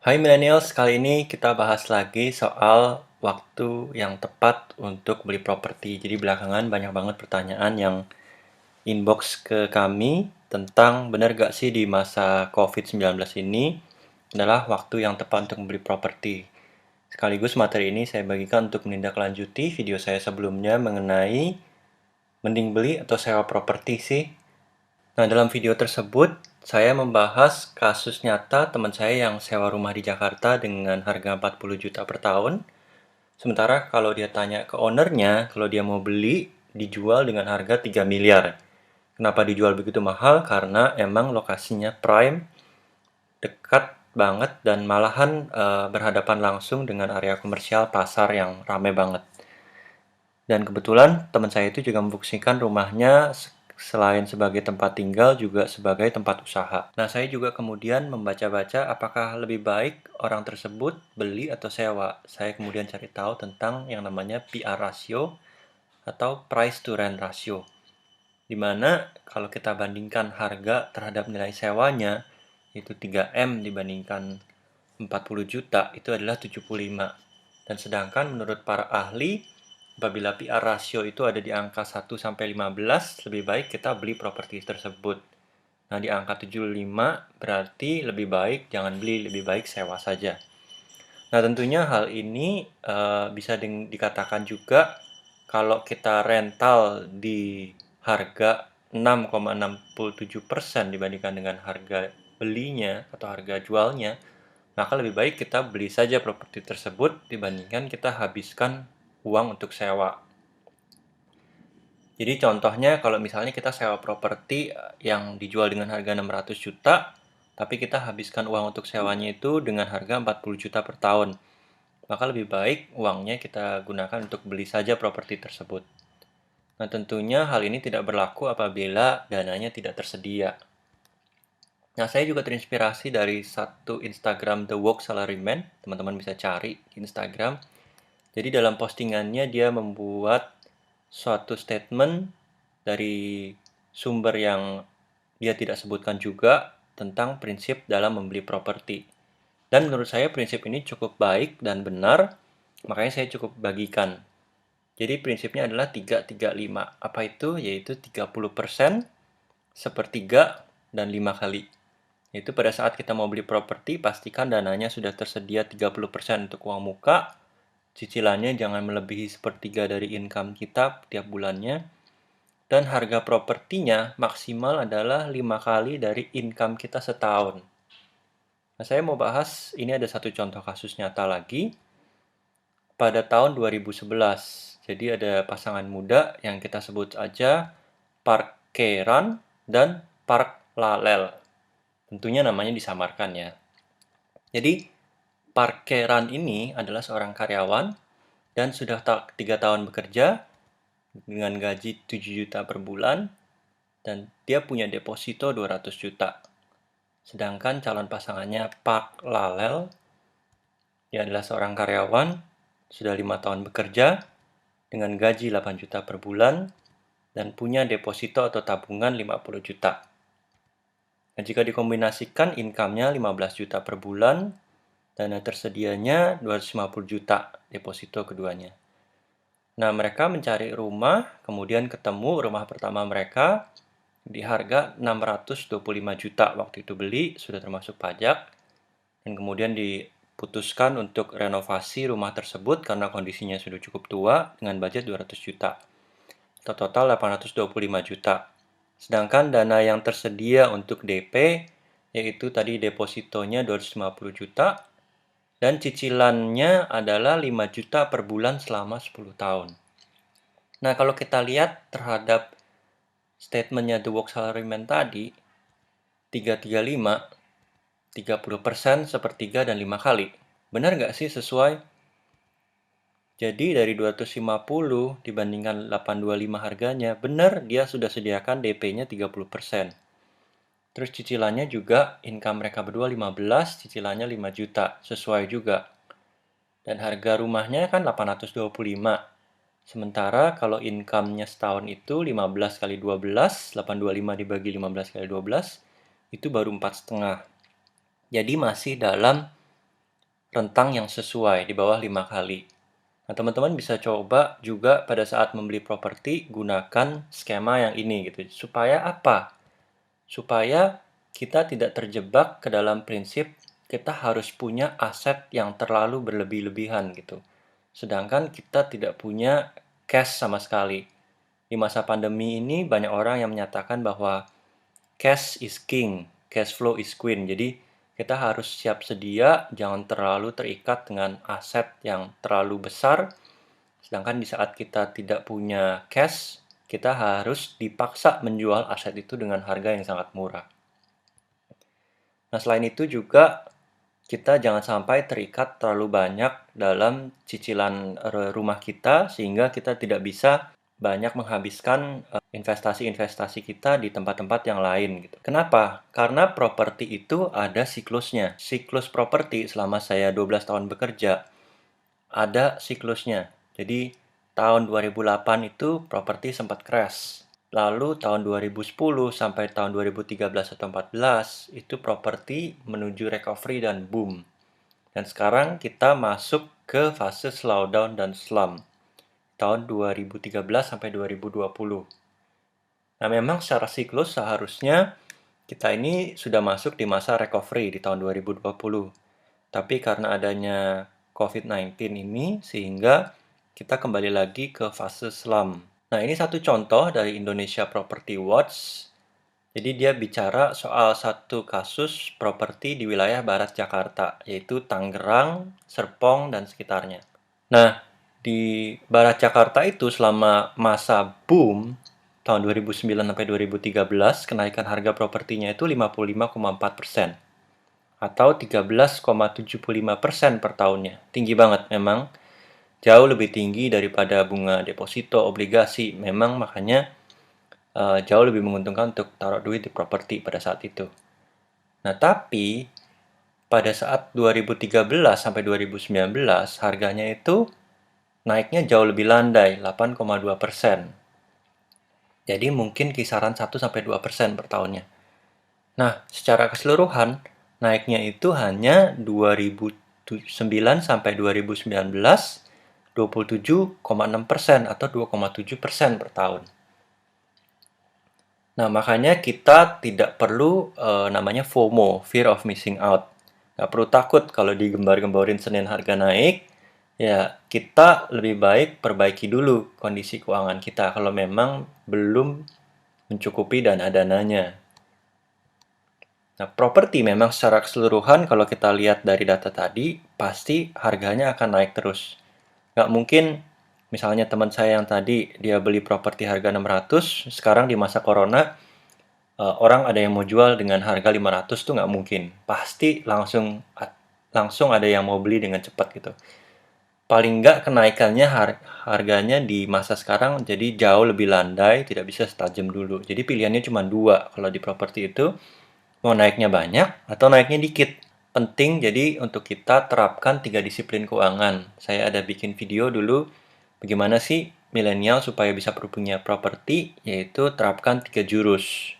Hai millennials, kali ini kita bahas lagi soal waktu yang tepat untuk beli properti. Jadi belakangan banyak banget pertanyaan yang inbox ke kami tentang benar gak sih di masa COVID-19 ini adalah waktu yang tepat untuk membeli properti. Sekaligus materi ini saya bagikan untuk menindaklanjuti video saya sebelumnya mengenai mending beli atau sewa properti sih. Nah, dalam video tersebut, saya membahas kasus nyata teman saya yang sewa rumah di Jakarta dengan harga 40 juta per tahun. Sementara kalau dia tanya ke ownernya, kalau dia mau beli, dijual dengan harga 3 miliar. Kenapa dijual begitu mahal? Karena emang lokasinya prime, dekat banget, dan malahan berhadapan langsung dengan area komersial pasar yang ramai banget. Dan kebetulan teman saya itu juga memfungsikan rumahnya selain sebagai tempat tinggal juga sebagai tempat usaha. Nah, saya juga kemudian membaca-baca apakah lebih baik orang tersebut beli atau sewa. Saya kemudian cari tahu tentang yang namanya PR ratio atau price to rent ratio. Di mana kalau kita bandingkan harga terhadap nilai sewanya itu 3M dibandingkan 40 juta itu adalah 75. Dan sedangkan menurut para ahli, apabila PR rasio itu ada di angka 1-15, lebih baik kita beli properti tersebut. Nah, di angka 75 berarti lebih baik jangan beli, lebih baik sewa saja. Nah, tentunya hal ini bisa dikatakan juga kalau kita rental di harga 6,67% dibandingkan dengan harga belinya atau harga jualnya, maka lebih baik kita beli saja properti tersebut dibandingkan kita habiskan uang untuk sewa. Jadi contohnya kalau misalnya kita sewa properti yang dijual dengan harga 600 juta, tapi kita habiskan uang untuk sewanya itu dengan harga 40 juta per tahun. Maka lebih baik uangnya kita gunakan untuk beli saja properti tersebut. Nah, tentunya hal ini tidak berlaku apabila dananya tidak tersedia. Nah, saya juga terinspirasi dari satu Instagram The Work Salaryman. Teman-teman bisa cari di Instagram. Jadi dalam postingannya dia membuat suatu statement dari sumber yang dia tidak sebutkan juga tentang prinsip dalam membeli properti. Dan menurut saya prinsip ini cukup baik dan benar, makanya saya cukup bagikan. Jadi prinsipnya adalah 3-3-5. Apa itu? Yaitu 30%, sepertiga, dan 5 kali. Yaitu pada saat kita mau beli properti, pastikan dananya sudah tersedia 30% untuk uang muka, cicilannya jangan melebihi sepertiga dari income kita tiap bulannya, dan harga propertinya maksimal adalah 5 kali dari income kita setahun. Nah, saya mau bahas, ini ada satu contoh kasus nyata lagi, pada tahun 2011. Jadi ada pasangan muda yang kita sebut aja Park Keran dan Park Lalel. Tentunya namanya disamarkan ya. Jadi Park Keran ini adalah seorang karyawan dan sudah 3 tahun bekerja dengan gaji 7 juta per bulan dan dia punya deposito 200 juta. Sedangkan calon pasangannya Park Lalel, dia adalah seorang karyawan, sudah 5 tahun bekerja dengan gaji 8 juta per bulan dan punya deposito atau tabungan 50 juta. Nah, jika dikombinasikan income-nya 15 juta per bulan, dana tersedianya 250 juta deposito keduanya. Nah, mereka mencari rumah, kemudian ketemu rumah pertama mereka di harga 625 juta waktu itu beli, sudah termasuk pajak, dan kemudian diputuskan untuk renovasi rumah tersebut karena kondisinya sudah cukup tua dengan budget 200 juta. Atau total 825 juta. Sedangkan dana yang tersedia untuk DP, yaitu tadi depositonya 250 juta, dan cicilannya adalah 5 juta per bulan selama 10 tahun. Nah, kalau kita lihat terhadap statementnya The Work Salaryman tadi, 3-3-5, 30%, sepertiga, dan 5 kali. Benar nggak sih sesuai? Jadi dari 250 dibandingkan 825 harganya, benar dia sudah sediakan DP-nya 30%. Terus cicilannya juga income mereka berdua 15, cicilannya 5 juta, sesuai juga. Dan harga rumahnya kan 825. Sementara kalau income-nya setahun itu 15 kali 12, 825 dibagi 15 kali 12, itu baru 4,5. Jadi masih dalam rentang yang sesuai di bawah 5 kali. Nah, teman-teman bisa coba juga pada saat membeli properti gunakan skema yang ini gitu. Supaya apa? Supaya kita tidak terjebak ke dalam prinsip kita harus punya aset yang terlalu berlebih-lebihan gitu. Sedangkan kita tidak punya cash sama sekali. Di masa pandemi ini banyak orang yang menyatakan bahwa cash is king, cash flow is queen. Jadi kita harus siap sedia, jangan terlalu terikat dengan aset yang terlalu besar. Sedangkan di saat kita tidak punya cash, kita harus dipaksa menjual aset itu dengan harga yang sangat murah. Nah, selain itu juga kita jangan sampai terikat terlalu banyak dalam cicilan rumah kita sehingga kita tidak bisa banyak menghabiskan investasi-investasi kita di tempat-tempat yang lain gitu. Kenapa? Karena properti itu ada siklusnya. Siklus properti selama saya 12 tahun bekerja ada siklusnya. Jadi tahun 2008 itu properti sempat crash. Lalu tahun 2010 sampai tahun 2013 atau 2014 itu properti menuju recovery dan boom. Dan sekarang kita masuk ke fase slowdown dan slump tahun 2013 sampai 2020. Nah, memang secara siklus seharusnya kita ini sudah masuk di masa recovery di tahun 2020. Tapi karena adanya COVID-19 ini sehingga kita kembali lagi ke fase slump. Nah, ini satu contoh dari Indonesia Property Watch. Jadi dia bicara soal satu kasus properti di wilayah barat Jakarta, yaitu Tangerang, Serpong, dan sekitarnya. Nah, di barat Jakarta itu selama masa boom, tahun 2009 sampai 2013, kenaikan harga propertinya itu 55,4%. Atau 13,75% per tahunnya. Tinggi banget memang. Jauh lebih tinggi daripada bunga deposito, obligasi. Memang makanya jauh lebih menguntungkan untuk taruh duit di properti pada saat itu. Nah, tapi pada saat 2013 sampai 2019 harganya itu naiknya jauh lebih landai, 8,2%. Jadi mungkin kisaran 1 sampai 2% per tahunnya. Nah, secara keseluruhan naiknya itu hanya 2009 sampai 2019 27,6% atau 2,7% per tahun. Nah, makanya kita tidak perlu namanya FOMO, fear of missing out. Nggak perlu takut kalau digembar-gemborin Senin harga naik, ya kita lebih baik perbaiki dulu kondisi keuangan kita kalau memang belum mencukupi dana-dananya. Nah, properti memang secara keseluruhan kalau kita lihat dari data tadi, pasti harganya akan naik terus. Nggak mungkin, misalnya teman saya yang tadi, dia beli properti harga 600, sekarang di masa corona, orang ada yang mau jual dengan harga 500 tuh nggak mungkin. Pasti langsung ada yang mau beli dengan cepat gitu. Paling nggak kenaikannya harganya di masa sekarang jadi jauh lebih landai, tidak bisa setajam dulu. Jadi pilihannya cuma dua kalau di properti itu, mau naiknya banyak atau naiknya dikit. Penting jadi untuk kita terapkan 3 disiplin keuangan. Saya ada bikin video dulu bagaimana sih milenial supaya bisa punya properti, yaitu terapkan 3 jurus.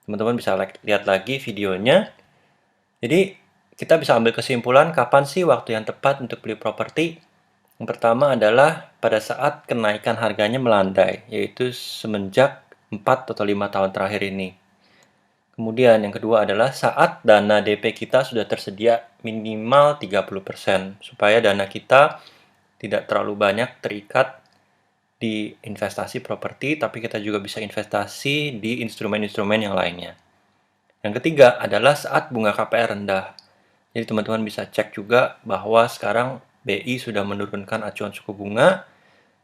Teman-teman bisa lihat lagi videonya. Jadi kita bisa ambil kesimpulan kapan sih waktu yang tepat untuk beli properti. Yang pertama adalah pada saat kenaikan harganya melandai, yaitu semenjak 4 atau 5 tahun terakhir ini. Kemudian yang kedua adalah saat dana DP kita sudah tersedia minimal 30%, supaya dana kita tidak terlalu banyak terikat di investasi properti, tapi kita juga bisa investasi di instrumen-instrumen yang lainnya. Yang ketiga adalah saat bunga KPR rendah. Jadi teman-teman bisa cek juga bahwa sekarang BI sudah menurunkan acuan suku bunga,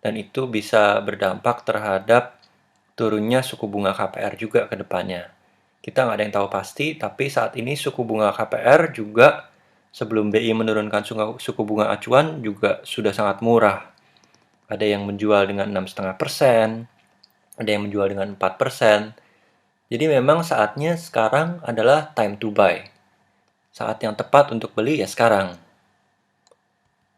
dan itu bisa berdampak terhadap turunnya suku bunga KPR juga ke depannya. Kita nggak ada yang tahu pasti, tapi saat ini suku bunga KPR juga sebelum BI menurunkan suku bunga acuan juga sudah sangat murah. Ada yang menjual dengan 6,5%, ada yang menjual dengan 4%. Jadi memang saatnya sekarang adalah time to buy. Saat yang tepat untuk beli ya sekarang.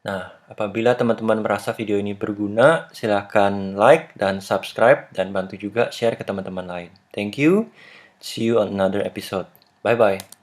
Nah, apabila teman-teman merasa video ini berguna, silahkan like dan subscribe dan bantu juga share ke teman-teman lain. Thank you. See you on another episode. Bye-bye.